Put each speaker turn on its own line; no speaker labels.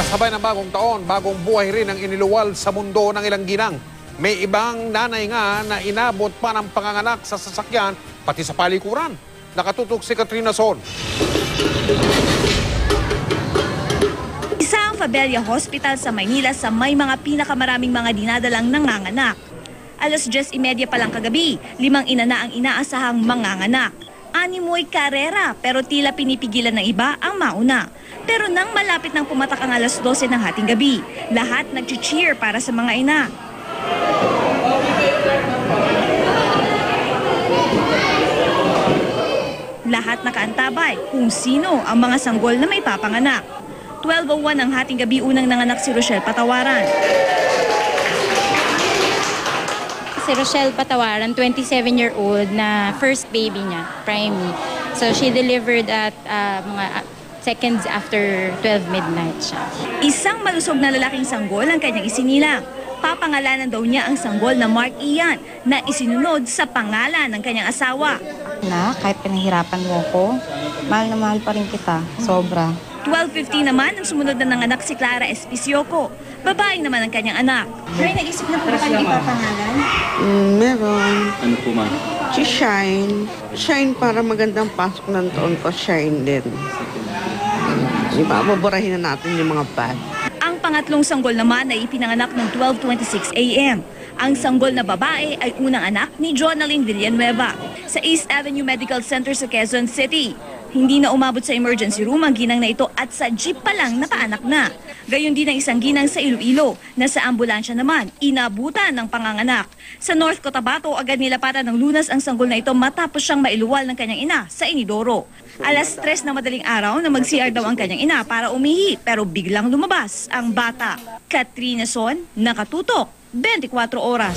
Kasabay ng bagong taon, bagong buhay rin ang iniluwal sa mundo ng ilang ginang. May ibang nanay nga na inabot pa ng panganganak sa sasakyan, pati sa palikuran. Nakatutok si Katrina Son.
Isa ang Fabella Hospital sa Maynila sa may mga pinakamaraming mga dinadalang nanganganak. Alas 10:30 pa lang kagabi, 5 ina na ang inaasahang manganganak. Animoy karera pero tila pinipigilan ng iba ang mauna. Pero nang malapit ng pumatak ang alas 12 ng hating gabi, lahat nag-cheer para sa mga ina. Lahat nakaantabay kung sino ang mga sanggol na may papanganak. 12:01 ng hating gabi unang nanganak si Rochelle Patawaran.
Si Rochelle Patawaran, 27-year-old na first baby niya, primary. So she delivered at mga seconds after 12 midnight siya.
Isang malusog na lalaking sanggol ang kanyang isinilang. Papangalanan daw niya ang sanggol na Mark Ian na isinunod sa pangalan ng kanyang asawa.
Na, kahit pinahirapan mo ko, mahal na mahal pa rin kita. Sobra.
12:15 naman ang sumunod na nanganak si Clara Espicioco. Babae naman ang kanyang anak.
May nag-isip na po ba kayo ipapangalan?
Meron.
Ano po, ma'am?
Si Shine. Shine para magandang pasok ng taon ko. Shine din. Diba, baburahin na natin yung mga bad.
Ang pangatlong sanggol naman ay ipinanganak ng 12:26 a.m. Ang sanggol na babae ay unang anak ni Jonaline Villanueva sa East Avenue Medical Center sa Quezon City. Hindi na umabot sa emergency room ang ginang na ito at sa jeep pa lang napaanak na. Gayon din ang isang ginang sa Iloilo na sa ambulansya naman inabutan ng panganganak. Sa North Cotabato, agad nilapatan ng Lunas ang sanggol na ito matapos siyang mailuwal ng kanyang ina sa Inidoro. Alas 3 na madaling araw na mag-CR daw ang kanyang ina para umihi pero biglang lumabas ang bata. Katrina Son, nakatutok, 24 oras.